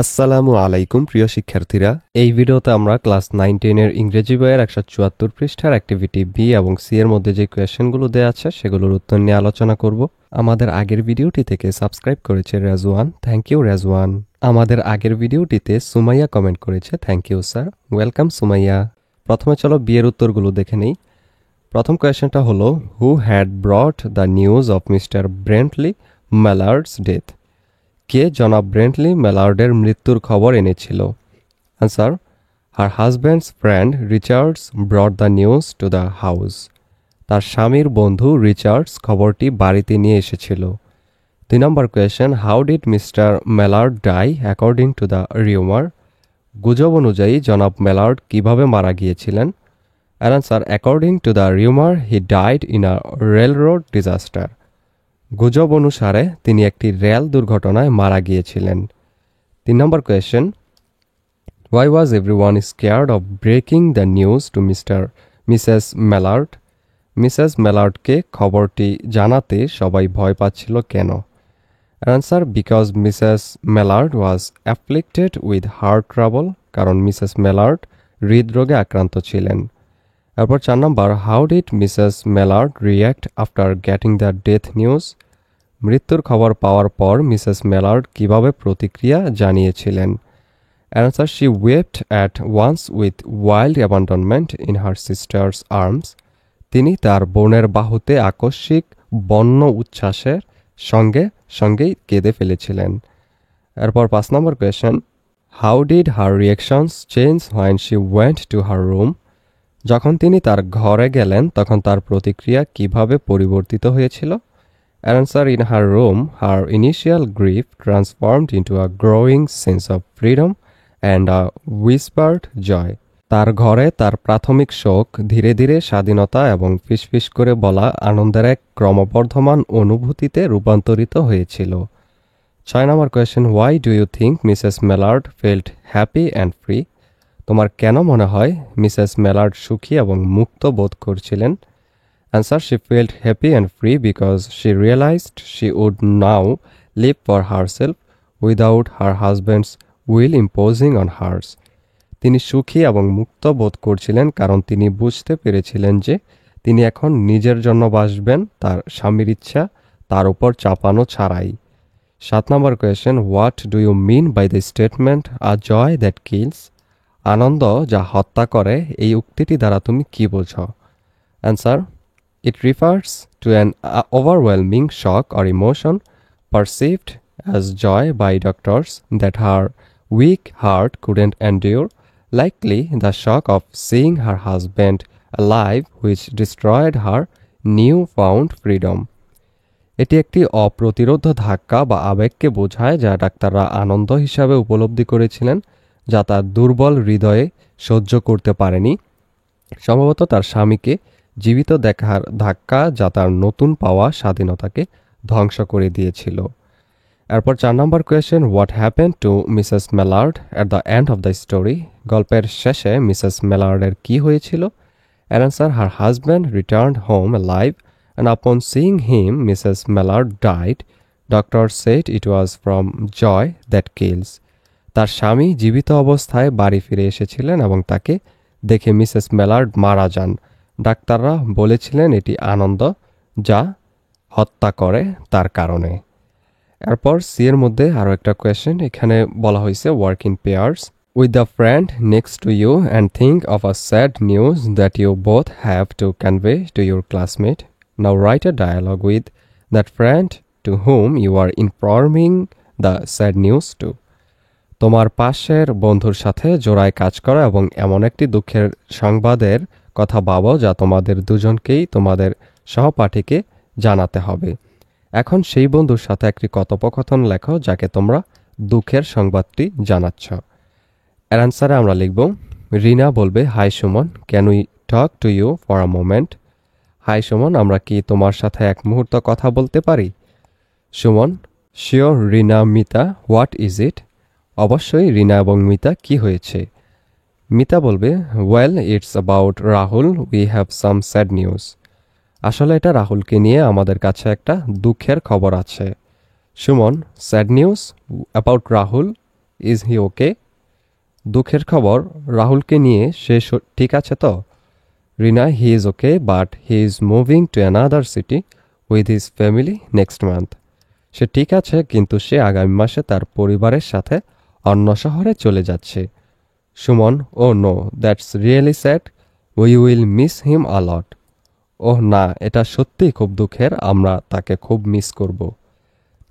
আসসালামু আলাইকুম প্রিয় শিক্ষার্থীরা, এই ভিডিওতে আমরা ক্লাস 9-10 এর ইংরেজি বইয়ের 174 পৃষ্ঠার অ্যাক্টিভিটি বি এবং সি এর মধ্যে যে কোয়েশ্চেনগুলো দেওয়া আছে সেগুলোর উত্তর নিয়ে আলোচনা করব। আমাদের আগের ভিডিওটি থেকে সাবস্ক্রাইব করেছে রেজওয়ান, থ্যাংক ইউ রেজওয়ান। আমাদের আগের ভিডিওটিতে সুমাইয়া কমেন্ট করেছে, thank you sir, welcome Sumaiya. প্রথমে চলো বি এর উত্তরগুলো দেখে নেই। প্রথম কোয়েশ্চেনটা হলো, who had brought the news of Mr Brently Mallard's death? কে জনাব ব্রেন্টলি ম্যালার্ডের মৃত্যুর খবর এনেছিল? Answer, her husband's friend Richards brought the news to the house. তার স্বামীর বন্ধু রিচার্ডস খবরটি বাড়িতে নিয়ে এসেছিল। 2 নম্বর question, how did Mr Mallard die according to the rumour? গুজব অনুযায়ী জনাব ম্যালার্ড কিভাবে মারা গিয়েছিলেন? Answer, according to the rumour he died in a railroad disaster. গুজব অনুসারে তিনি একটি রেল দুর্ঘটনায় মারা গিয়েছিলেন। 3 নম্বর question, why was everyone scared of breaking the news to Mrs Mallard? Mrs ম্যালার্ডকে খবরটি জানাতে সবাই ভয় পাচ্ছিল কেন? Answer, because Mrs Mallard was afflicted with heart trouble, কারণ মিসেস ম্যালার্ড হৃদরোগে আক্রান্ত ছিলেন। এরপর 4 নম্বর, how did Mrs Mallard react after getting the death news? মৃত্যুর খবর পাওয়ার পর মিসেস ম্যালার্ড কিভাবে প্রতিক্রিয়া জানিয়েছিলেন? Answer, she wept at once with wild abandonment in her sister's arms. তিনি তার বোনের বাহুতে আকস্মিক বন্য উচ্ছ্বাসের সঙ্গেই কেঁদে ফেলেছিলেন। এরপর 5 number question, how did her reactions change when she went to her room? যখন তিনি তার ঘরে গেলেন তখন তার প্রতিক্রিয়া কিভাবে পরিবর্তিত হয়েছিল? Answer, in her room, her initial grief transformed into a growing sense of freedom and a whispered joy. তার ঘরে তার প্রাথমিক শোক ধীরে ধীরে স্বাধীনতা এবং ফিসফিস করে বলা আনন্দের এক ক্রমবর্ধমান অনুভূতিতে রূপান্তরিত হয়েছিল। 6 number question, why do you think Mrs Mallard felt happy and free? তোমার কেন মনে হয় মিসেস ম্যালার্ড সুখী এবং মুক্ত বোধ করছিলেন? Answer, she felt happy and free because she realized she would now live for herself without her husband's will imposing on hers. তিনি সুখী এবং মুক্ত বোধ করছিলেন কারণ তিনি বুঝতে পেরেছিলেন যে তিনি এখন নিজের জন্য বাঁচবেন, তার স্বামীর ইচ্ছা তার উপর চাপানো ছাড়াই। 7 number question, what do you mean by the statement a joy that kills? আনন্দ যা হত্যা করে, এই উক্তিটি দ্বারা তুমি কি বোঝো? Answer, it refers to an overwhelming shock or emotion perceived as joy by doctors that her weak heart couldn't endure, likely the shock of seeing her husband alive, which destroyed her newfound freedom. এটি একটি অপ্রতিরোধ ধাক্কা বা আবেগকে বোঝায় যা ডাক্তাররা আনন্দ হিসাবে উপলব্ধি করেছিলেন, যা তার দুর্বল হৃদয়ে সহ্য করতে পারেনি, সম্ভবত তার স্বামীকে জীবিত দেখার ধাক্কা যা তার নতুন পাওয়া স্বাধীনতাকে ধ্বংস করে দিয়েছিল। এরপর 4 number question, what happen to Mrs Mallard at the end of the story? গল্পের শেষে মিসেস ম্যালার্ডের কি হয়েছিল? Answer, her husband returned home live and upon seeing him Mrs Mallard died. Doctor said it was from joy that kills. তার স্বামী জীবিত অবস্থায় বাড়ি ফিরে এসেছিলেন এবং তাকে দেখে মিসেস ম্যালার্ড মারা যান। ডাক্তাররা বলেছিলেন এটি আনন্দ যা হত্যা করে তার কারণে। এরপর সি এর মধ্যে আরও একটা কোয়েশ্চেন, এখানে বলা হয়েছে work in pairs with the friend next to you and think of a sad news that you both have to convey to your classmate. Now write a dialogue with that friend to whom you are informing the sad news to. তোমার পাশের বন্ধুর সাথে জোড়ায় কাজ করা এবং এমন একটি দুঃখের সংবাদের কথা ভাবো যা তোমাদের দুজনকেই তোমাদের সহপাঠীকে জানাতে হবে। এখন সেই বন্ধুর সাথে একটি কথোপকথন লেখো যাকে তোমরা দুঃখের সংবাদটি জানাচ্ছ। এর অ্যান্সারে আমরা লিখব, রিনা বলবে, hi Suman, can we talk to you for a moment? Hi Suman, আমরা কি তোমার সাথে এক মুহূর্ত কথা বলতে পারি? Suman, sure Rina Mita, what is it? অবশ্যই রিনা এবং মিতা, কি হয়েছে? মিতা বলবে, well it's about Rahul, we have some sad news. আসলে এটা রাহুলকে নিয়ে আমাদের কাছে একটা দুঃখের খবর আছে। Suman, sad news about Rahul? Is he okay? দুঃখের খবর, রাহুলকে নিয়ে সে ঠিক আছে তো? Rina, he is okay but he is moving to another city with his family next month. সে ঠিক আছে, কিন্তু সে আগামী মাসে তার পরিবারের সাথে অন্য শহরে চলে যাচ্ছে। Suman, oh no, that's really sad, we will miss him a lot. ওহ না, এটা সত্যিই খুব দুঃখের, আমরা তাকে খুব মিস করব।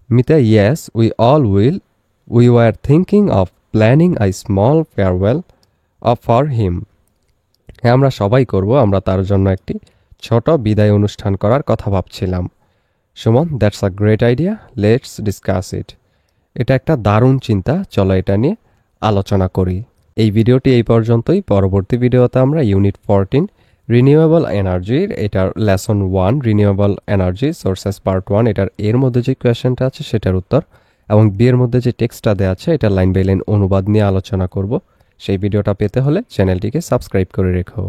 Mita, yes we all will, we were thinking of planning I small farewell for him. হ্যাঁ, আমরা সবাই করব, আমরা তার জন্য একটি ছোট বিদায় অনুষ্ঠান করার কথা ভাবছিলাম। Suman, that's a great idea, let's discuss it. এটা একটা দারুণ চিন্তা, চলো এটা নিয়ে আলোচনা করি। এই ভিডিওটি এই পর্যন্তই। পরবর্তী ভিডিওতে আমরা ইউনিট 14 রিনিউয়েবল এনার্জির এটার lesson 1 renewable energy sources part 1 এটার এর মধ্যে যে কোয়েশ্চেনটা আছে সেটার উত্তর এবং বি এর মধ্যে যে টেক্সটটা দেওয়া আছে এটা লাইন বাই লাইন অনুবাদ নিয়ে আলোচনা করব। সেই ভিডিওটা পেতে হলে চ্যানেলটিকে সাবস্ক্রাইব করে রেখো।